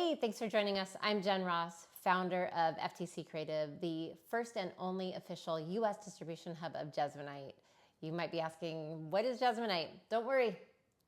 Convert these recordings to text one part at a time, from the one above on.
Hey, thanks for joining us. I'm Jen Ross, founder of FTC Creative, the first and only official US distribution hub of Jesmonite. You might be asking, what is Jesmonite? Don't worry.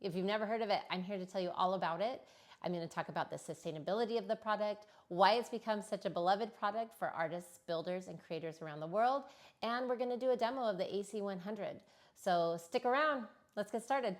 If you've never heard of it, I'm here to tell you all about it. I'm going to talk about the sustainability of the product, why it's become such a beloved product for artists, builders, and creators around the world, and we're going to do a demo of the AC100. So stick around. Let's get started.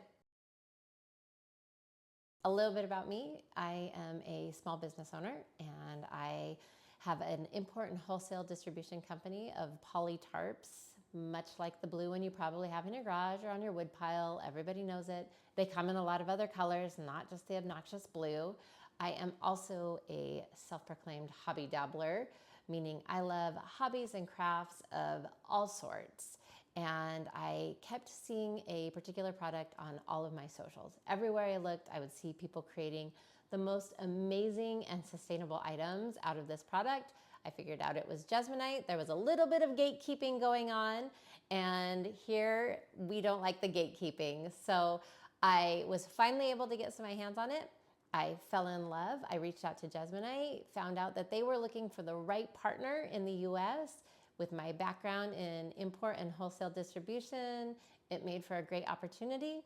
A little bit about me. I am a small business owner and I have an import and wholesale distribution company of poly tarps, much like the blue one you probably have in your garage or on your wood pile. Everybody knows it. They come in a lot of other colors, not just the obnoxious blue. I am also a self-proclaimed hobby dabbler, meaning I love hobbies and crafts of all sorts. And I kept seeing a particular product on all of my socials. Everywhere I looked, I would see people creating the most amazing and sustainable items out of this product. I figured out it was Jesmonite. There was a little bit of gatekeeping going on, and here we don't like the gatekeeping. So I was finally able to get my hands on it. I fell in love. I reached out to Jesmonite, found out that they were looking for the right partner in the US. With my background in import and wholesale distribution, it made for a great opportunity.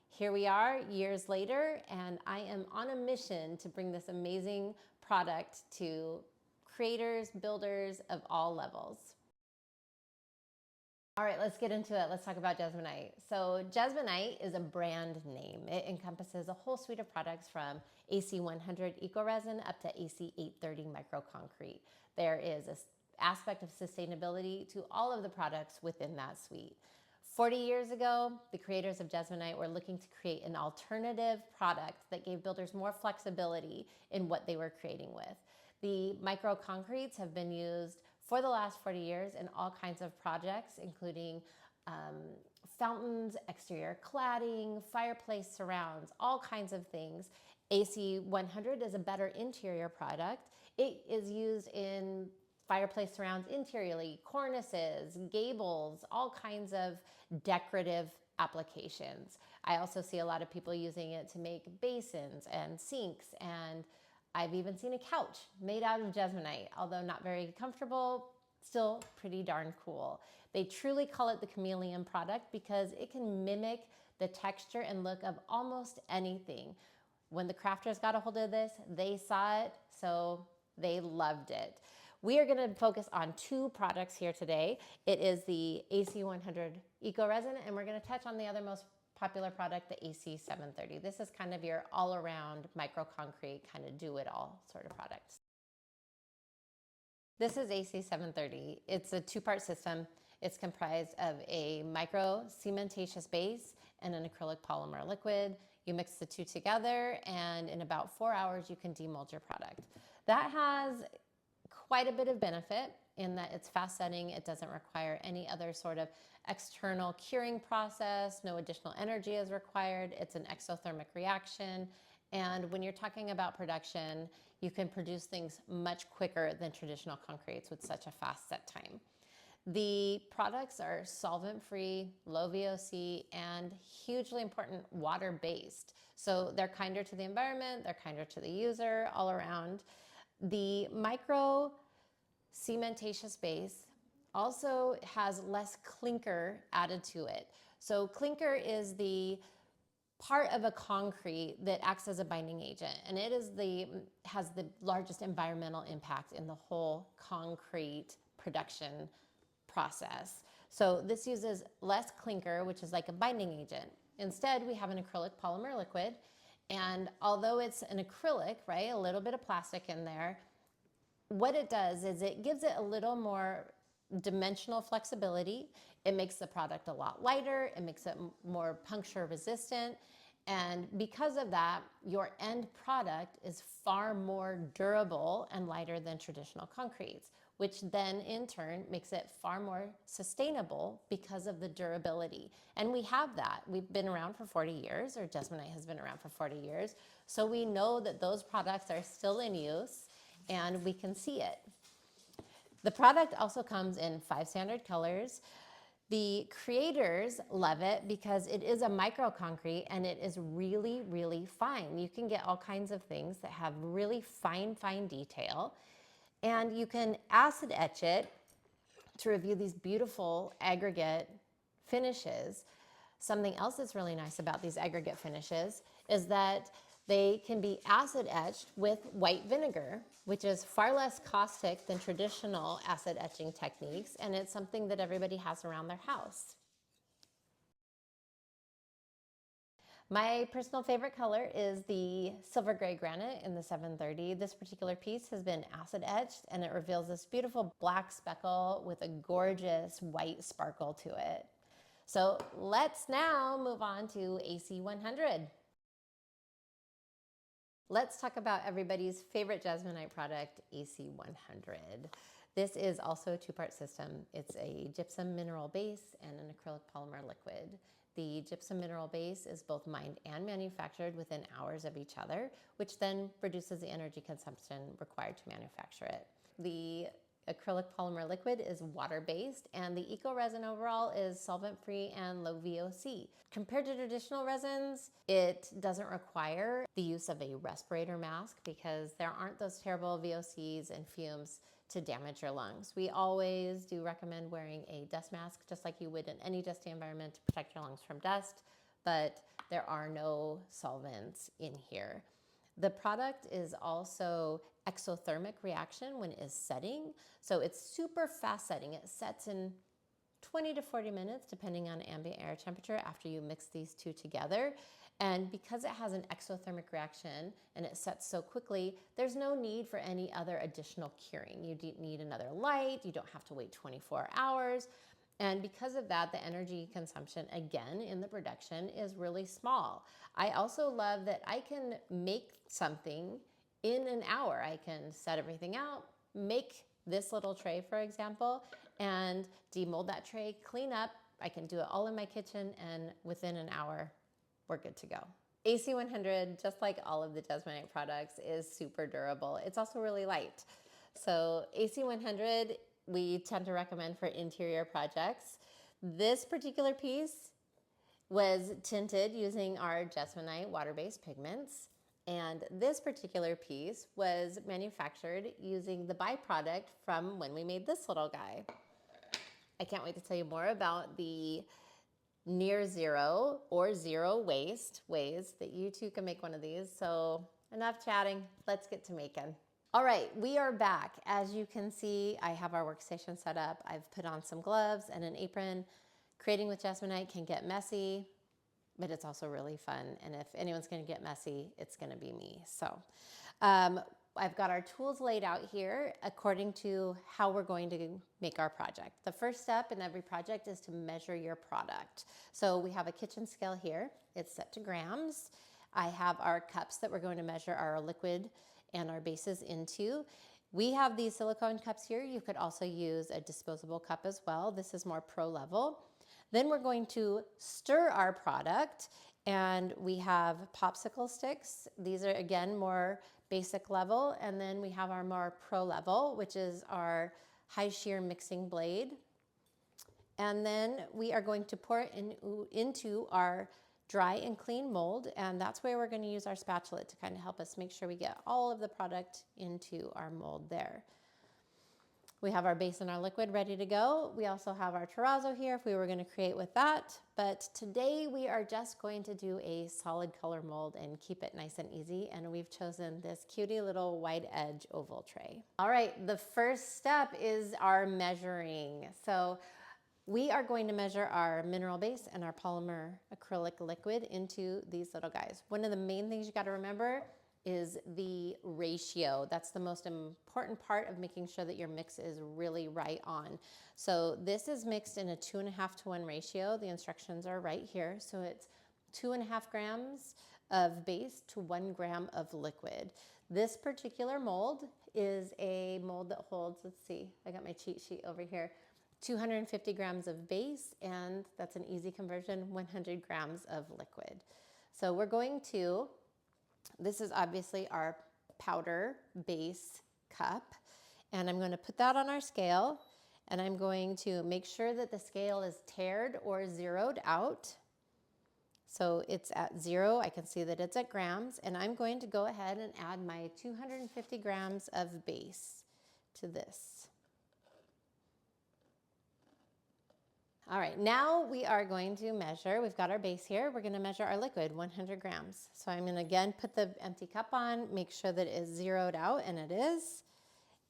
Here we are years later, and I am on a mission to bring this amazing product to creators, builders of all levels. All right, let's get into it. Let's talk about Jesmonite. So Jesmonite is a brand name. It encompasses a whole suite of products from AC100 Eco Resin up to AC830 Micro Concrete. There is a aspect of sustainability to all of the products within that suite. 40 years ago, the creators of Jesmonite were looking to create an alternative product that gave builders more flexibility in what they were creating with. The micro concretes have been used for the last 40 years in all kinds of projects, including fountains, exterior cladding, fireplace surrounds, all kinds of things. AC100 is a better interior product. It is used in fireplace surrounds interiorly, cornices, gables, all kinds of decorative applications. I also see a lot of people using it to make basins and sinks, and I've even seen a couch made out of Jesmonite, although not very comfortable, still pretty darn cool. They truly call it the chameleon product because it can mimic the texture and look of almost anything. When the crafters got a hold of this, they saw it, so they loved it. We are going to focus on two products here today. It is the AC100 Eco Resin, and we're going to touch on the other most popular product, the AC730. This is kind of your all-around micro concrete, kind of do-it-all sort of product. This is AC730. It's a two-part system. It's comprised of a micro cementatious base and an acrylic polymer liquid. You mix the two together, and in about 4 hours, you can demold your product. That has quite a bit of benefit in that it's fast setting. It doesn't require any other sort of external curing process. No additional energy is required. It's an exothermic reaction. And when you're talking about production, you can produce things much quicker than traditional concretes with such a fast set time. The products are solvent-free, low VOC, and hugely important, water-based. So they're kinder to the environment, they're kinder to the user, all around. The micro cementatious base also has less clinker added to it. So clinker is the part of a concrete that acts as a binding agent, and it is has the largest environmental impact in the whole concrete production process. So this uses less clinker, which is like a binding agent. Instead, we have an acrylic polymer liquid. And although it's an acrylic, right, a little bit of plastic in there, what it does is it gives it a little more dimensional flexibility. It makes the product a lot lighter. It makes it more puncture resistant. And because of that, your end product is far more durable and lighter than traditional concretes, which then in turn makes it far more sustainable because of the durability. And we have that. We've been around for 40 years, or Jesmonite has been around for 40 years. So we know that those products are still in use, and we can see it. The product also comes in 5 standard colors. The creators love it because it is a micro concrete and it is really, really fine. You can get all kinds of things that have really fine, fine detail, and you can acid etch it to review these beautiful aggregate finishes. Something else that's really nice about these aggregate finishes is that they can be acid etched with white vinegar, which is far less caustic than traditional acid etching techniques, and it's something that everybody has around their house. My personal favorite color is the silver gray granite in the 730. This particular piece has been acid etched and it reveals this beautiful black speckle with a gorgeous white sparkle to it. So let's now move on to AC100. Let's talk about everybody's favorite Jesmonite product, AC100. This is also a two-part system. It's a gypsum mineral base and an acrylic polymer liquid. The gypsum mineral base is both mined and manufactured within hours of each other, which then reduces the energy consumption required to manufacture it. The acrylic polymer liquid is water-based, and the eco resin overall is solvent-free and low VOC. Compared to traditional resins, it doesn't require the use of a respirator mask because there aren't those terrible VOCs and fumes to damage your lungs. We always do recommend wearing a dust mask, just like you would in any dusty environment, to protect your lungs from dust, but there are no solvents in here. The product is also exothermic reaction when it is setting. So it's super fast setting. It sets in 20 to 40 minutes, depending on ambient air temperature, after you mix these two together. And because it has an exothermic reaction and it sets so quickly, there's no need for any other additional curing. You don't need another light. You don't have to wait 24 hours. And because of that, the energy consumption, again, in the production is really small. I also love that I can make something in an hour. I can set everything out, make this little tray, for example, and demold that tray, clean up. I can do it all in my kitchen, and within an hour, we're good to go. AC100, just like all of the Jesmonite products, is super durable. It's also really light. So AC100, we tend to recommend for interior projects. This particular piece was tinted using our Jesmonite water-based pigments. And this particular piece was manufactured using the byproduct from when we made this little guy. I can't wait to tell you more about the near zero or zero waste ways that you too can make one of these. So enough chatting, let's get to making. All right, we are back. As you can see, I have our workstation set up. I've put on some gloves and an apron. Creating with Jesmonite can get messy, but it's also really fun. And if anyone's gonna get messy, it's gonna be me. So I've got our tools laid out here according to how we're going to make our project. The first step in every project is to measure your product. So we have a kitchen scale here. It's set to grams. I have our cups that we're going to measure our liquid and our bases into. We have these silicone cups here. You could also use a disposable cup as well. This is more pro level. Then we're going to stir our product, and we have popsicle sticks. These are, again, more basic level. And then we have our more pro level, which is our high shear mixing blade. And then we are going to pour it into our dry and clean mold, and that's where we're going to use our spatula to kind of help us make sure we get all of the product into our mold there. We have our base and our liquid ready to go. We also have our terrazzo here if we were going to create with that, but today we are just going to do a solid color mold and keep it nice and easy, and we've chosen this cutie little wide edge oval tray. All right, the first step is our measuring. So we are going to measure our mineral base and our polymer acrylic liquid into these little guys. One of the main things you got to remember is the ratio. That's the most important part of making sure that your mix is really right on. So this is mixed in a 2.5 to 1 ratio. The instructions are right here. So it's 2.5 grams of base to 1 gram of liquid. This particular mold is a mold that holds, let's see, I got my cheat sheet over here, 250 grams of base, and that's an easy conversion, 100 grams of liquid. So we're going to, this is obviously our powder base cup, and I'm going to put that on our scale, And I'm going to make sure that the scale is tared or zeroed out. So it's at 0, I can see that it's at grams, and I'm going to go ahead and add my 250 grams of base to this. All right, now we are going to measure. We've got our base here. We're going to measure our liquid, 100 grams. So I'm going to again put the empty cup on, make sure that it is zeroed out, and it is.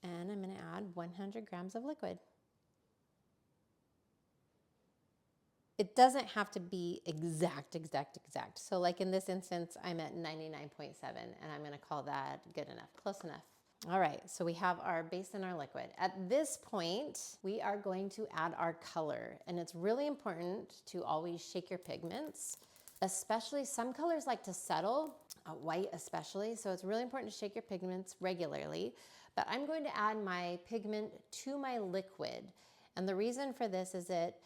And I'm going to add 100 grams of liquid. It doesn't have to be exact. So like in this instance, I'm at 99.7, and I'm going to call that good enough, close enough. All right, so we have our base and our liquid. At this point, we are going to add our color, and it's really important to always shake your pigments, especially some colors like to settle, white especially, so it's really important to shake your pigments regularly. But I'm going to add my pigment to my liquid, and the reason for this is that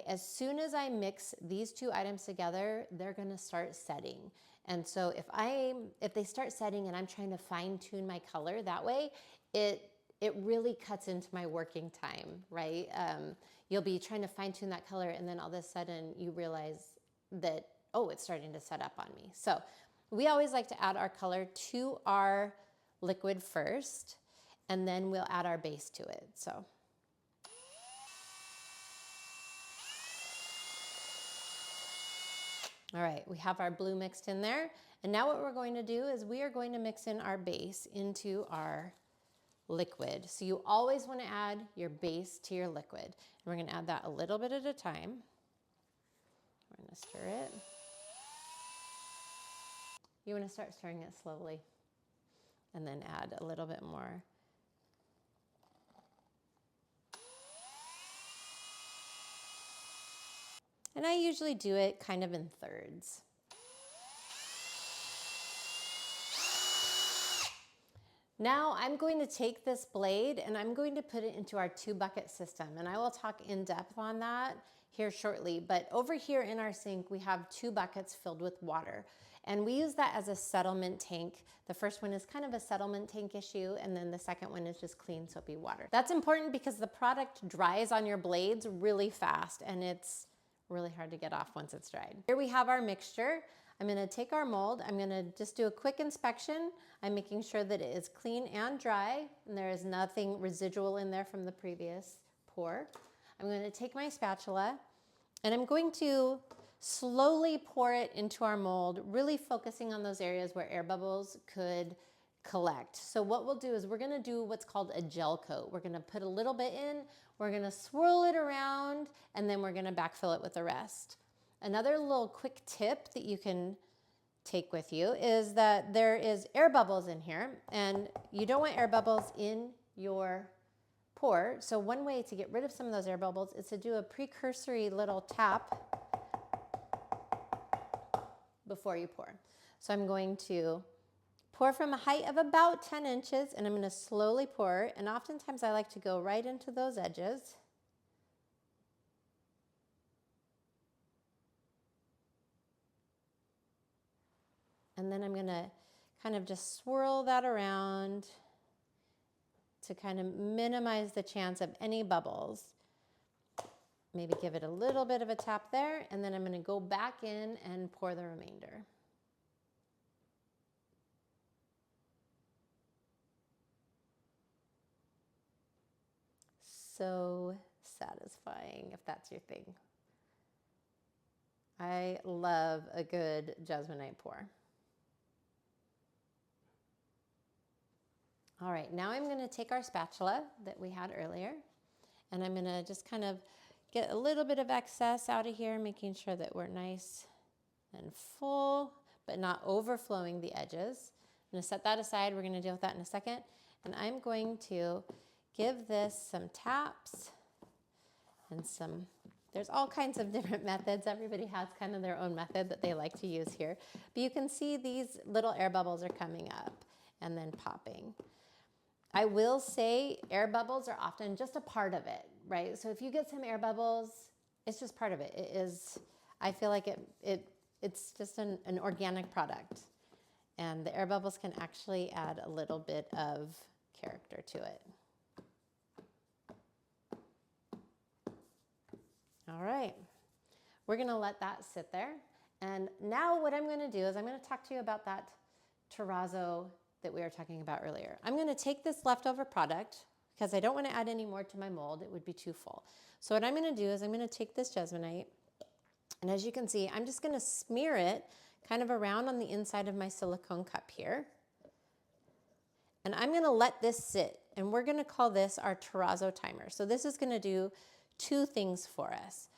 as soon as I mix these two items together, they're gonna start setting. And so if they start setting and I'm trying to fine tune my color that way, it really cuts into my working time, right? You'll be trying to fine tune that color, and then all of a sudden you realize that, oh, it's starting to set up on me. So we always like to add our color to our liquid first, and then we'll add our base to it. So. All right, we have our blue mixed in there. And now what we're going to do is we are going to mix in our base into our liquid. So you always want to add your base to your liquid. And we're going to add that a little bit at a time. We're going to stir it. You want to start stirring it slowly and then add a little bit more. And I usually do it kind of in thirds. Now I'm going to take this blade and I'm going to put it into our 2-bucket system, and I will talk in depth on that here shortly. But over here in our sink, we have 2 buckets filled with water, and we use that as a settlement tank. The first one is kind of a settlement tank issue, and then the second one is just clean soapy water. That's important because the product dries on your blades really fast, and it's really hard to get off once it's dried. Here we have our mixture. I'm going to take our mold. I'm going to just do a quick inspection. I'm making sure that it is clean and dry, and there is nothing residual in there from the previous pour. I'm going to take my spatula, and I'm going to slowly pour it into our mold, really focusing on those areas where air bubbles could collect. So what we'll do is we're going to do what's called a gel coat. We're going to put a little bit in, we're going to swirl it around, and then we're going to backfill it with the rest. Another little quick tip that you can take with you is that there is air bubbles in here, and you don't want air bubbles in your pour. So one way to get rid of some of those air bubbles is to do a precursory little tap before you pour. So I'm going to pour from a height of about 10 inches, and I'm going to slowly pour, and oftentimes I like to go right into those edges. And then I'm going to kind of just swirl that around to kind of minimize the chance of any bubbles. Maybe give it a little bit of a tap there, and then I'm going to go back in and pour the remainder. So satisfying if that's your thing. I love a good Jesmonite pour. All right, now I'm going to take our spatula that we had earlier, and I'm going to just kind of get a little bit of excess out of here, making sure that we're nice and full, but not overflowing the edges. I'm going to set that aside. We're going to deal with that in a second. And I'm going to give this some taps and some, there's all kinds of different methods. Everybody has kind of their own method that they like to use here. But you can see these little air bubbles are coming up and then popping. I will say air bubbles are often just a part of it, right? So if you get some air bubbles, it's just part of it. It is, I feel like it's just an organic product. And the air bubbles can actually add a little bit of character to it. All right, we're gonna let that sit there. And now what I'm gonna do is I'm gonna talk to you about that terrazzo that we were talking about earlier. I'm gonna take this leftover product because I don't wanna add any more to my mold. It would be too full. So what I'm gonna do is I'm gonna take this Jesmonite, and as you can see, I'm just gonna smear it kind of around on the inside of my silicone cup here. And I'm gonna let this sit, and we're gonna call this our terrazzo timer. So this is gonna do two things for us.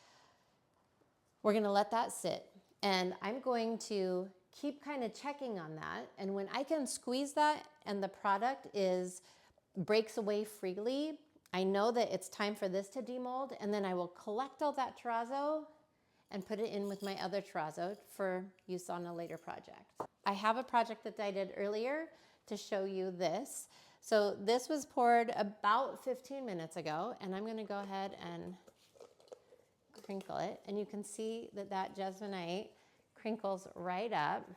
We're gonna let that sit, and I'm going to keep kind of checking on that. And when I can squeeze that and the product breaks away freely, I know that it's time for this to demold, and then I will collect all that terrazzo and put it in with my other terrazzo for use on a later project. I have a project that I did earlier to show you this. So this was poured about 15 minutes ago, and I'm gonna go ahead and crinkle it, and you can see that that Jesmonite crinkles right up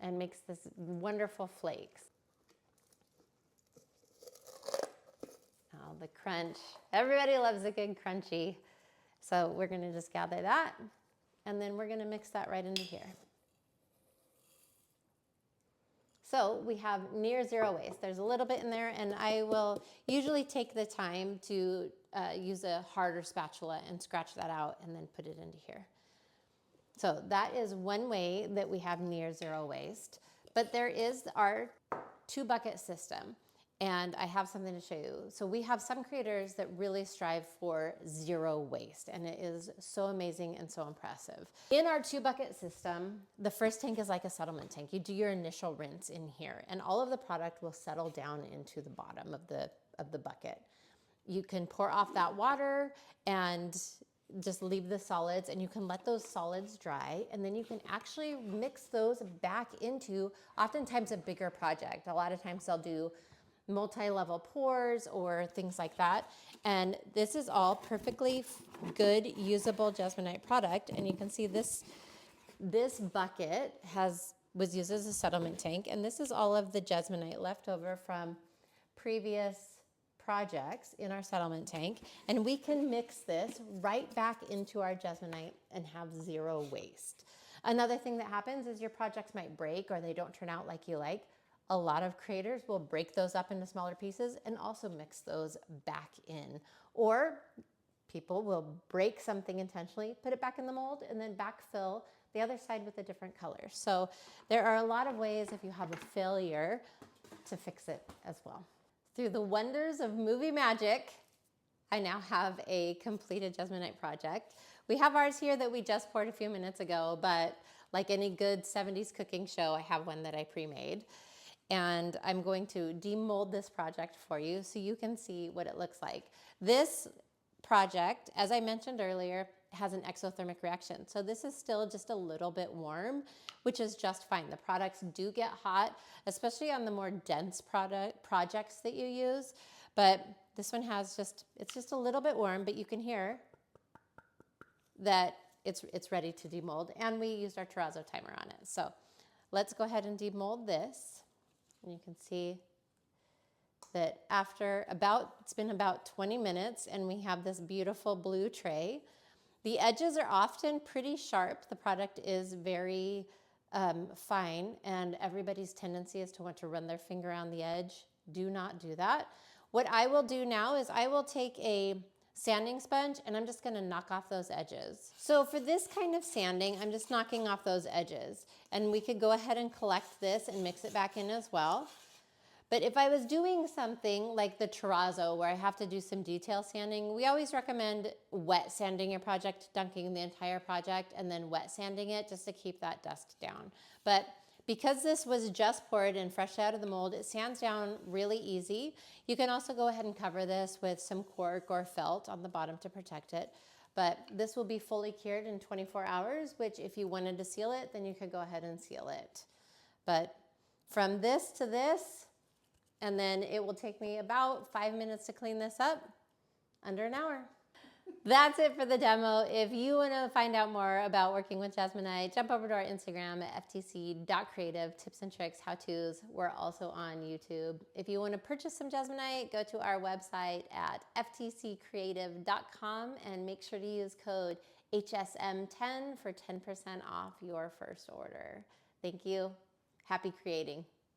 and makes this wonderful flakes. Oh, the crunch. Everybody loves a good crunchy. So we're gonna just gather that, and then we're gonna mix that right into here. So we have near zero waste. There's a little bit in there, and I will usually take the time to use a harder spatula and scratch that out and then put it into here. So that is one way that we have near zero waste. But there is our 2-bucket system, and I have something to show you. So we have some creators that really strive for zero waste, and it is so amazing and so impressive. In our 2-bucket system, the first tank is like a settlement tank. You do your initial rinse in here, and all of the product will settle down into the bottom of the bucket. You can pour off that water and just leave the solids, and you can let those solids dry, and then you can actually mix those back into oftentimes a bigger project. A lot of times they'll do multi-level pours or things like that. And this is all perfectly good, usable Jesmonite product. And you can see this bucket was used as a settlement tank. And this is all of the Jesmonite left over from previous projects in our settlement tank. And we can mix this right back into our Jesmonite and have zero waste. Another thing that happens is your projects might break or they don't turn out like you like. A lot of creators will break those up into smaller pieces and also mix those back in. Or people will break something intentionally, put it back in the mold, and then backfill the other side with a different color. So there are a lot of ways, if you have a failure, to fix it as well. Through the wonders of movie magic, I now have a completed Jesmonite project. We have ours here that we just poured a few minutes ago, but like any good 70s cooking show, I have one that I pre-made. And I'm going to demold this project for you so you can see what it looks like. This project, as I mentioned earlier, has an exothermic reaction. So this is still just a little bit warm, which is just fine. The products do get hot, especially on the more dense projects that you use. But this one has it's just a little bit warm, but you can hear that it's ready to demold. And we used our terrazzo timer on it. So let's go ahead and demold this. And you can see that it's been about 20 minutes, and we have this beautiful blue tray. The edges are often pretty sharp. The product is very fine, and everybody's tendency is to want to run their finger on the edge. Do not do that. What I will do now is I will take a sanding sponge, and I'm just gonna knock off those edges. So for this kind of sanding, I'm just knocking off those edges. And we could go ahead and collect this and mix it back in as well. But if I was doing something like the terrazzo where I have to do some detail sanding, we always recommend wet sanding your project, dunking the entire project, and then wet sanding it just to keep that dust down. But because this was just poured and fresh out of the mold, it sands down really easy. You can also go ahead and cover this with some cork or felt on the bottom to protect it. But this will be fully cured in 24 hours, which if you wanted to seal it, then you could go ahead and seal it. But from this to this, and then it will take me about 5 minutes to clean this up, under an hour. That's it for the demo. If you want to find out more about working with Jesmonite, jump over to our Instagram at ftc.creative, tips and tricks, how-tos. We're also on YouTube. If you want to purchase some Jesmonite, go to our website at ftccreative.com and make sure to use code HSM10 for 10% off your first order. Thank you. Happy creating.